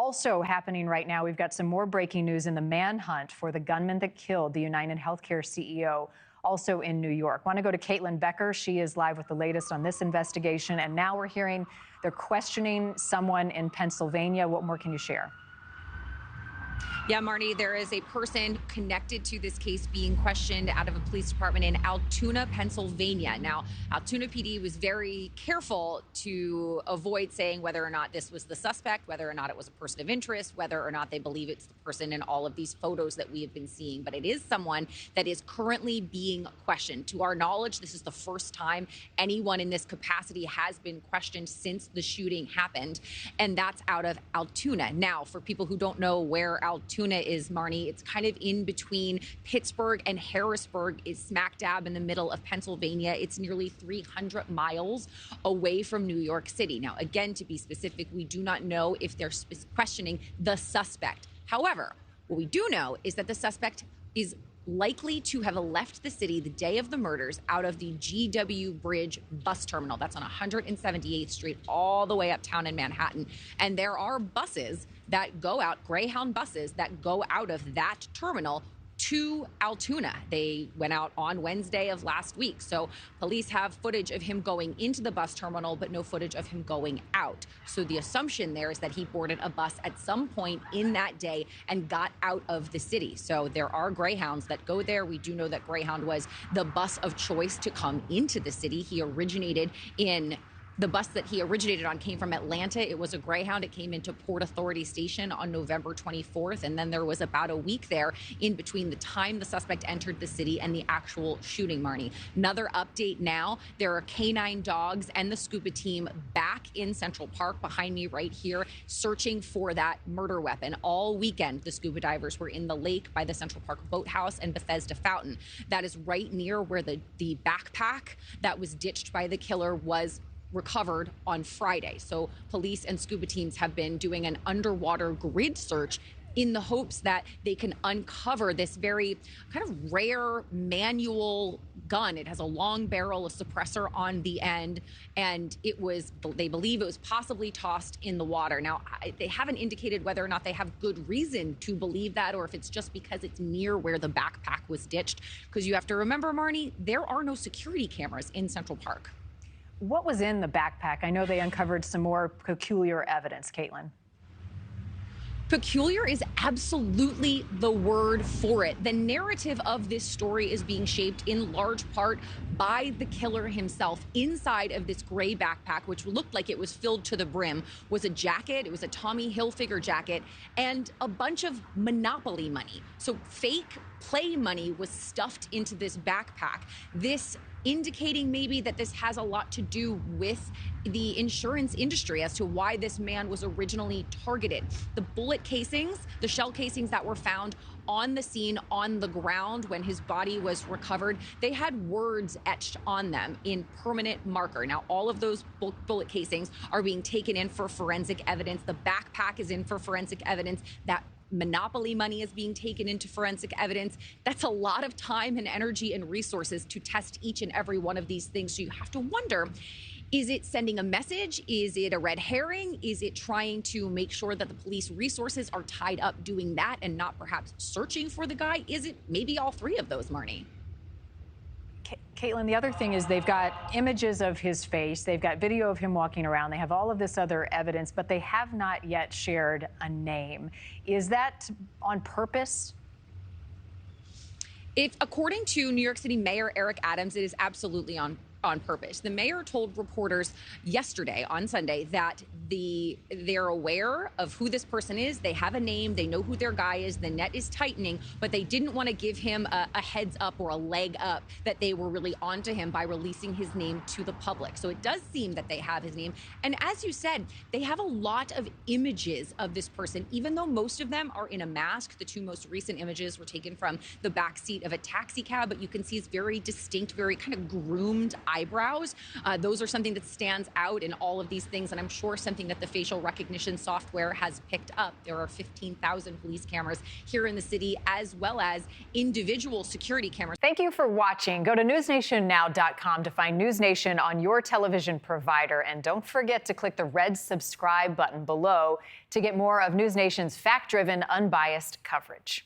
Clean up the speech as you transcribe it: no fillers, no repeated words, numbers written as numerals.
Also happening right now, we've got some more breaking news in the manhunt for the gunman that killed the United Healthcare CEO, also in New York. Want to go to Caitlin Becker. She is live with the latest on this investigation. And now we're hearing they're questioning someone in Pennsylvania. What more can you share? Yeah, Marni, there is a person connected to this case being questioned out of a police department in Altoona, Pennsylvania. Now, Altoona PD was very careful to avoid saying whether or not this was the suspect, whether or not it was a person of interest, whether or not they believe it's the person in all of these photos that we have been seeing. But it is someone that is currently being questioned. To our knowledge, this is the first time anyone in this capacity has been questioned since the shooting happened, and that's out of Altoona. Now, for people who don't know where Altoona is, Marni, it's kind of in between Pittsburgh and Harrisburg, is smack dab in the middle of Pennsylvania. It's nearly 300 miles away from New York City. Now, again, to be specific, we do not know if they're questioning the suspect. However, what we do know is that the suspect is likely to have left the city the day of the murders out of the GW Bridge bus terminal. That's on 178th Street, all the way uptown in Manhattan. And there are buses that go out, Greyhound buses that go out of that terminal to Altoona. They went out on Wednesday of last week. So police have footage of him going into the bus terminal, but no footage of him going out. So the assumption there is that he boarded a bus at some point in that day and got out of the city. So there are Greyhounds that go there. We do know that Greyhound was the bus of choice to come into the city. The bus that he originated on came from Atlanta. It was a Greyhound. It came into Port Authority Station on November 24th. And then there was about a week there in between the time the suspect entered the city and the actual shooting, Marni. Another update now, there are canine dogs and the scuba team back in Central Park behind me right here, searching for that murder weapon. All weekend, the scuba divers were in the lake by the Central Park Boathouse and Bethesda Fountain. That is right near where the backpack that was ditched by the killer was recovered on Friday. So police and scuba teams have been doing an underwater grid search in the hopes that they can uncover this very kind of rare manual gun. It has a long barrel, a suppressor on the end, and they believe it was possibly tossed in the water. Now, they haven't indicated whether or not they have good reason to believe that, or if it's just because it's near where the backpack was ditched. Because you have to remember, Marni, there are no security cameras in Central Park. What was in the backpack? I know they uncovered some more peculiar evidence, Caitlin. Peculiar is absolutely the word for it. The narrative of this story is being shaped in large part by the killer himself. Inside of this gray backpack, which looked like it was filled to the brim, was a jacket. It was a Tommy Hilfiger jacket and a bunch of Monopoly money. So fake play money was stuffed into this backpack. This indicating maybe that this has a lot to do with the insurance industry as to why this man was originally targeted. The bullet casings, the shell casings that were found on the scene, on the ground when his body was recovered, they had words etched on them in permanent marker. Now, all of those bullet casings are being taken in for forensic evidence. The backpack is in for forensic evidence. That Monopoly money is being taken into forensic evidence. That's a lot of time and energy and resources to test each and every one of these things. So you have to wonder, is it sending a message? Is it a red herring? Is it trying to make sure that the police resources are tied up doing that and not perhaps searching for the guy? Is it maybe all three of those, Marni? Caitlin, the other thing is they've got images of his face. They've got video of him walking around. They have all of this other evidence, but they have not yet shared a name. Is that on purpose? If, according to New York City Mayor Eric Adams, it is absolutely on purpose. The mayor told reporters yesterday, on Sunday, that they're aware of who this person is. They have a name. They know who their guy is. The net is tightening, but they didn't want to give him a heads up or a leg up that they were really onto him by releasing his name to the public. So it does seem that they have his name. And as you said, they have a lot of images of this person, even though most of them are in a mask. The two most recent images were taken from the backseat of a taxi cab, but you can see his very distinct, very kind of groomed eyebrows. Those are something that stands out in all of these things, and I'm sure something that the facial recognition software has picked up. There are 15,000 police cameras here in the city, as well as individual security cameras. Thank you for watching. Go to newsnationnow.com to find News Nation on your television provider. And don't forget to click the red subscribe button below to get more of News Nation's fact-driven, unbiased coverage.